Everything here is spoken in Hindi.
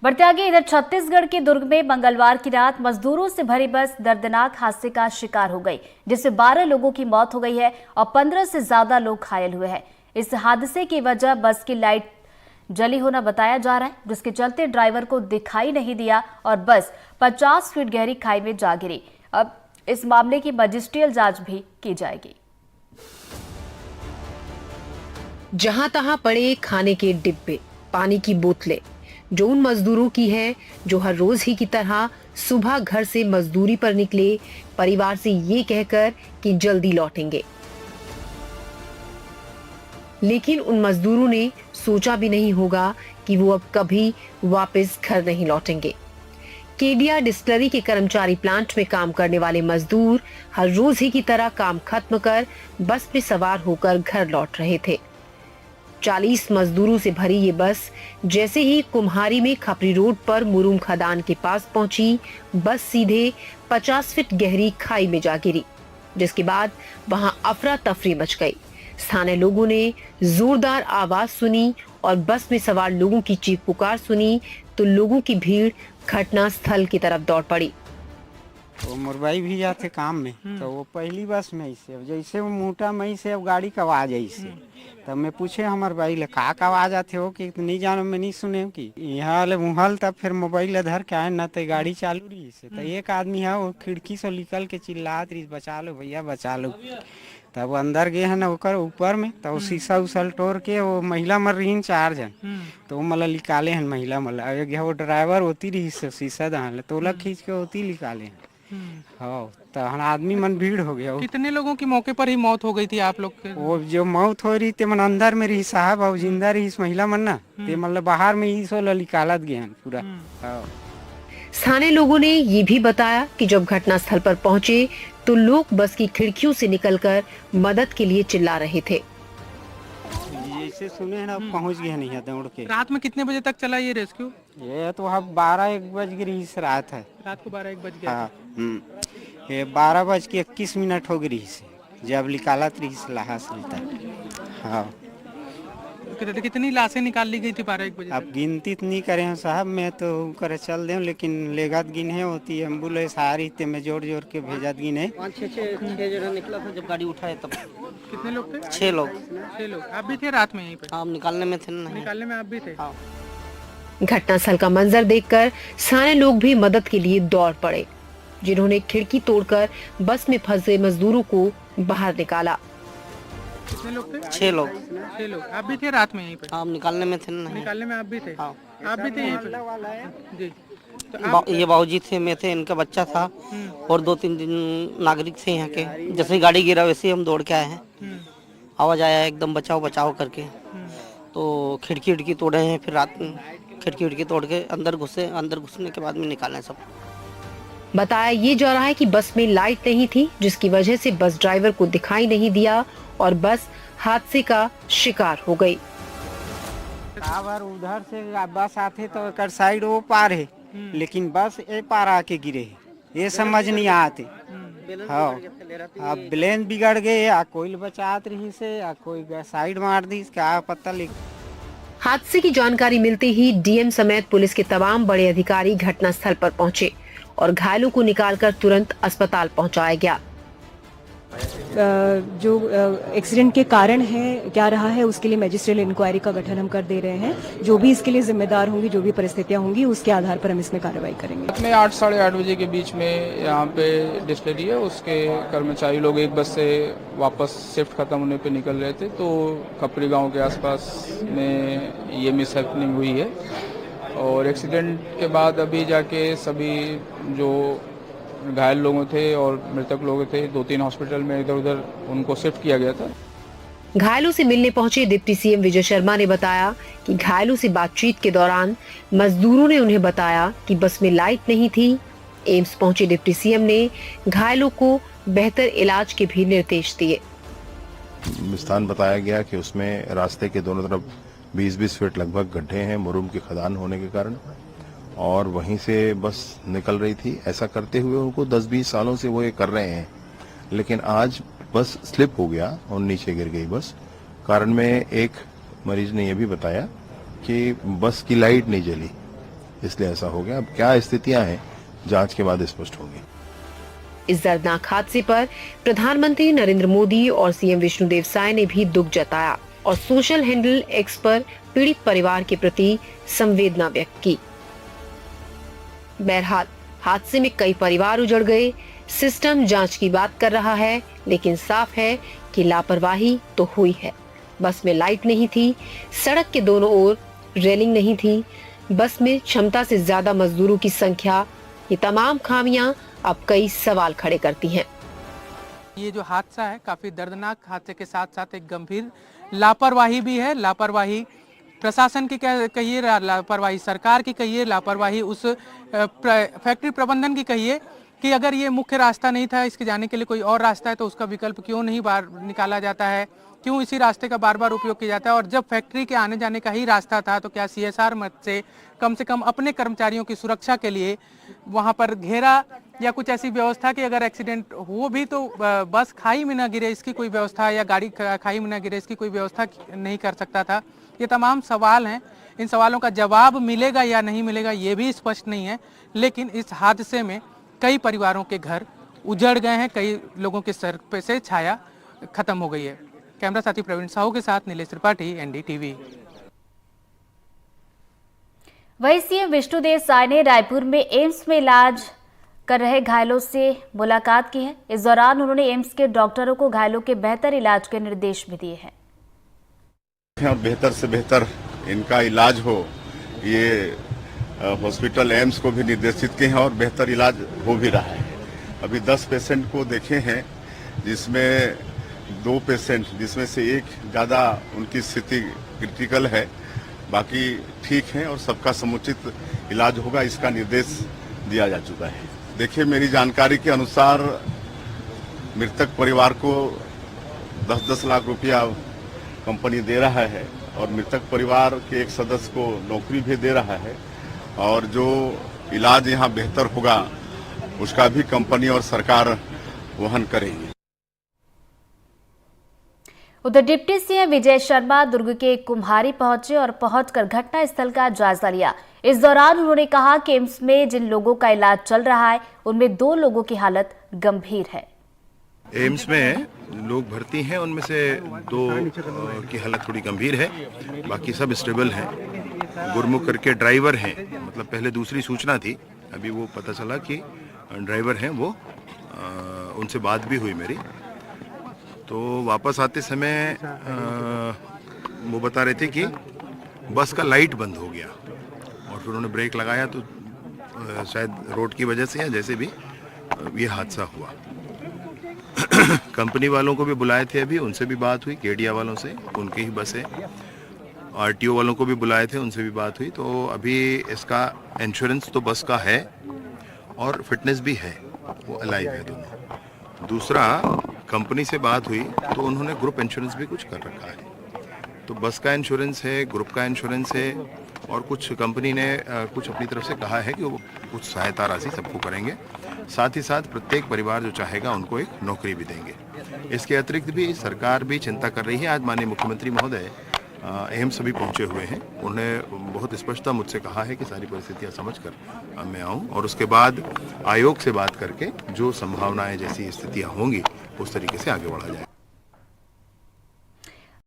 बढ़ते आगे, इधर छत्तीसगढ़ के दुर्ग में मंगलवार की रात मजदूरों से भरी बस दर्दनाक हादसे का शिकार हो गई, जिसमें 12 लोगों की मौत हो गई है और 15 से ज्यादा लोग घायल हुए हैं। इस हादसे की वजह बस की लाइट जली होना बताया जा रहा है, जिसके चलते ड्राइवर को दिखाई नहीं दिया और बस 50 फीट गहरी खाई में जा गिरी। अब इस मामले की मजिस्ट्रियल जांच भी की जाएगी। जहां तहां पड़े खाने के डिब्बे, पानी की बोतलें, जो उन मजदूरों की है जो हर रोज ही की तरह सुबह घर से मजदूरी पर निकले, परिवार से ये कहकर कि जल्दी लौटेंगे, लेकिन उन मजदूरों ने सोचा भी नहीं होगा कि वो अब कभी वापस घर नहीं लौटेंगे। केडिया डिस्टिलरी के कर्मचारी प्लांट में काम करने वाले मजदूर हर रोज ही की तरह काम खत्म कर बस में सवार होकर घर लौट रहे थे। 40 मजदूरों से भरी ये बस जैसे ही कुम्हारी में खपरी रोड पर मुरुम खदान के पास पहुंची, बस सीधे 50 फीट गहरी खाई में जा गिरी, जिसके बाद वहां अफरा तफरी मच गई। स्थानीय लोगों ने जोरदार आवाज सुनी और बस में सवार लोगों की चीख पुकार सुनी तो लोगों की भीड़ घटना स्थल की तरफ दौड़ पड़ी। वो मुरबाई भी जाते काम में, तो वो पहली बस में ऐसे अब जैसे वो मोटा मई से अब गाड़ी का आवाज ऐसे, तब मैं पूछे हमारे भाई ले का आवाज आते हो कि नहीं जानो, मैं नहीं सुने कि यहाँ ले मुहल, तब फिर मोबाइल धर के आए ना तो गाड़ी चालू रही से, तो एक आदमी है वो खिड़की से निकल के चिल्लात रही बचा लो भैया बचा लो। तब अंदर गए है ना ओकर ऊपर में, तो शीशा उसल तोड़ के वो महिला मर रही 4 जन, तो वो मतलब निकाले हैं महिला मतलब वो ड्राइवर होती रही शीशा दहान तो ओला खींच के होती निकाले हैं। हाँ, तो आदमी मन भीड़ हो गया। कितने लोगों की मौके पर ही मौत हो गई थी आप लोग के? वो जो मौत हो रही थी मन अंदर में रही साहब और जिंदा रही महिला मन ना, ते मतलब बाहर में ही सो निकालत गए पूरा। हाँ। स्थानीय लोगों ने ये भी बताया कि जब घटना स्थल पर पहुंचे तो लोग बस की खिड़कियों से निकलकर मदद के लिए चिल्ला रहे थे। जैसे सुने ना पहुंच गए नहीं है दौड़ के। रात में कितने बजे तक चला ये रेस्क्यू? ये तो अब 12-1 बज गई रात है। रात को 12-1 बज गया। हाँ, ये 12:21 हो गई जब निकालत रही लाश मिलता। हाँ, कितनी लाशें निकाल ली गई थी 12-1 बजे? अब गिनती नहीं करे हैं साहब, मैं तो करे चल दे, लेकिन लेगत गिने होती है एम्बुलेंस आ रही थी, मैं जोड़ जोड़ के भेजत गिने। 5-6 जना निकला था जब गाड़ी उठाए तब। कितने लोग थे? 6 लोग। 6 लोग। आप भी थे रात में यहीं पे? हाँ, निकालने में थे ना। निकालने में आप भी थे? हाँ। घटनास्थल का मंजर देखकर स्थानीय लोग भी मदद के लिए दौड़ पड़े, जिन्होंने खिड़की तोड़कर बस में फंसे मजदूरों को बाहर निकाला। कितने लोग थे? 6 लोग। 6 लोग। आप भी थे रात में यहीं पे? हाँ, निकालने में थे ना। निकालने में आप भी थे? हाँ। आप भी थे यहीं पे? जी। तो ये बाबूजी थे, मैं थे, इनका बच्चा था और 2-3 दिन नागरिक थे यहाँ के। जैसे ही गाड़ी गिरा वैसे ही हम दौड़ के आए हैं। आवाज आया एकदम बचाओ बचाओ करके, तो खिड़की तोड़े हैं, फिर रात में खिड़की तोड़ के अंदर घुसे, अंदर घुसने के बाद में निकाले सब। बताया ये जा रहा है कि बस में लाइट नहीं थी, जिसकी वजह से बस ड्राइवर को दिखाई नहीं दिया और बस हादसे का शिकार हो गई। अगर उधर से बस आते तो एक साइड वो पार है, लेकिन बस ए पार आके गिरे, ये समझ नहीं आते। हाँ, अब ब्लेन बिगड़ गए या कोई बचात रही से या कोई साइड मार दी, क्या पता। हादसे की जानकारी मिलते ही डीएम समेत पुलिस के तमाम बड़े अधिकारी घटनास्थल पर पहुंचे और घायलों को निकालकर तुरंत अस्पताल पहुंचाया गया। जो एक्सीडेंट के कारण है क्या रहा है उसके लिए मैजिस्ट्रियल इंक्वायरी का गठन हम कर दे रहे हैं। जो भी इसके लिए जिम्मेदार होंगी, जो भी परिस्थितियां होंगी, उसके आधार पर हम इसमें कार्रवाई करेंगे। अपने 8-8:30 बजे के बीच में यहाँ पे डिस्टिलरी है, उसके कर्मचारी लोग एक बस से वापस शिफ्ट खत्म होने पे निकल रहे थे, तो खपरी गांव के आसपास में ये मिसहैपनिंग हुई है और एक्सीडेंट के बाद अभी जाके सभी जो घायल लोग थे और मृतक लोग थे 2-3 हॉस्पिटल में इधर उधर उनको शिफ्ट किया गया था। घायलों से मिलने पहुंचे डिप्टी सीएम विजय शर्मा ने बताया कि घायलों से बातचीत के दौरान मजदूरों ने उन्हें बताया कि बस में लाइट नहीं थी। एम्स पहुंचे डिप्टी सीएम ने घायलों को बेहतर इलाज के भी निर्देश दिए। स्थान बताया गया कि उसमें रास्ते के दोनों तरफ 20-20 फीट लगभग गड्ढे हैं मुरुम की खदान होने के कारण, और वहीं से बस निकल रही थी। ऐसा करते हुए उनको 10-20 सालों से वो ये कर रहे हैं, लेकिन आज बस स्लिप हो गया और नीचे गिर गई बस। कारण में एक मरीज ने यह भी बताया कि बस की लाइट नहीं जली, इसलिए ऐसा हो गया। अब क्या स्थितियां हैं जांच के बाद स्पष्ट होंगी। इस दर्दनाक हादसे पर प्रधानमंत्री नरेंद्र मोदी और सीएम विष्णुदेव साय ने भी दुख जताया और सोशल हैंडल एक्स पर पीड़ित परिवार के प्रति संवेदना व्यक्त की। बहरहाल हादसे में कई परिवार उजड़ गए। सिस्टम जांच की बात कर रहा है, लेकिन साफ है कि लापरवाही तो हुई है। बस में लाइट नहीं थी, सड़क के दोनों ओर रेलिंग नहीं थी, बस में क्षमता से ज्यादा मजदूरों की संख्या, ये तमाम खामियां अब कई सवाल खड़े करती हैं। ये जो हादसा है काफी दर्दनाक हादसे के साथ साथ एक गंभीर लापरवाही भी है। लापरवाही प्रशासन की कहिए, लापरवाही सरकार की कहिए, लापरवाही उस फैक्ट्री प्रबंधन की कहिए कि अगर ये मुख्य रास्ता नहीं था, इसके जाने के लिए कोई और रास्ता है तो उसका विकल्प क्यों नहीं बाहर निकाला जाता है, क्यों इसी रास्ते का बार बार उपयोग किया जाता है। और जब फैक्ट्री के आने जाने का ही रास्ता था तो क्या सीएसआर मद से कम अपने कर्मचारियों की सुरक्षा के लिए वहां पर घेरा या कुछ ऐसी व्यवस्था कि अगर एक्सीडेंट हो भी तो बस खाई में न गिरे, इसकी कोई व्यवस्था, या गाड़ी खाई में न गिरे, इसकी कोई व्यवस्था नहीं कर सकता था। ये तमाम सवाल हैं। इन सवालों का जवाब मिलेगा या नहीं मिलेगा ये भी स्पष्ट नहीं है। लेकिन इस हादसे में कई परिवारों के घर उजड़ गए हैं, कई लोगों के सर पे से छाया खत्म हो गई है। कैमरा साथी प्रवीण साहू के साथ नीलेश त्रिपाठी, एनडीटीवी। वहीं सीएम विष्णुदेव साय ने रायपुर में एम्स में इलाज कर रहे घायलों से मुलाकात की है। इस दौरान उन्होंने एम्स के डॉक्टरों को घायलों के बेहतर इलाज के निर्देश भी दिए हैं। और बेहतर से बेहतर इनका इलाज हो, ये हॉस्पिटल एम्स को भी निर्देशित किए हैं और बेहतर इलाज हो भी रहा है। अभी 10 पेशेंट को देखे हैं, जिसमें 2 पेशेंट, जिसमें से एक ज़्यादा उनकी स्थिति क्रिटिकल है, बाकी ठीक है और सबका समुचित इलाज होगा, इसका निर्देश दिया जा चुका है। देखिए, मेरी जानकारी के अनुसार मृतक परिवार को 10-10 लाख रुपया कंपनी दे रहा है और मृतक परिवार के एक सदस्य को नौकरी भी दे रहा है और जो इलाज यहाँ बेहतर होगा उसका भी कंपनी और सरकार वहन करेगी। उधर डिप्टी सीएम विजय शर्मा दुर्ग के कुम्हारी पहुंचे और पहुंचकर घटना स्थल का जायजा लिया। इस दौरान उन्होंने कहा कि एम्स में जिन लोगों का इलाज चल रहा है उनमें 2 लोगों की हालत गंभीर है। एम्स में लोग भर्ती हैं, उनमें से 2 की हालत थोड़ी गंभीर है, बाकी सब स्टेबल हैं। गुरमुख करके ड्राइवर हैं, मतलब पहले दूसरी सूचना थी, अभी वो पता चला कि ड्राइवर हैं वो, उनसे बात भी हुई मेरी। तो वापस आते समय वो बता रहे थे कि बस का लाइट बंद हो गया और फिर उन्होंने ब्रेक लगाया तो शायद रोड की वजह से या जैसे भी ये हादसा हुआ। कंपनी वालों को भी बुलाए थे, अभी उनसे भी बात हुई, केडिया वालों से, उनकी ही बस है। आरटीओ वालों को भी बुलाए थे, उनसे भी बात हुई। तो अभी इसका इंश्योरेंस तो बस का है और फिटनेस भी है, वो अलाइव है दोनों। दूसरा, कंपनी से बात हुई तो उन्होंने ग्रुप इंश्योरेंस भी कुछ कर रखा है, तो बस का इंश्योरेंस है, ग्रुप का इंश्योरेंस है और कुछ कंपनी ने कुछ अपनी तरफ से कहा है कि वो कुछ सहायता राशि सबको करेंगे। साथ ही साथ प्रत्येक परिवार जो चाहेगा उनको एक नौकरी भी देंगे। इसके अतिरिक्त भी सरकार भी चिंता कर रही है। आज माननीय मुख्यमंत्री महोदय एम्स सभी पहुंचे हुए हैं। उन्होंने बहुत स्पष्टता मुझसे कहा है कि सारी परिस्थितियां समझकर मैं आऊं और उसके बाद आयोग से बात करके जो संभावनाएं, जैसी स्थितियां होंगी उस तरीके से आगे बढ़ा जाए।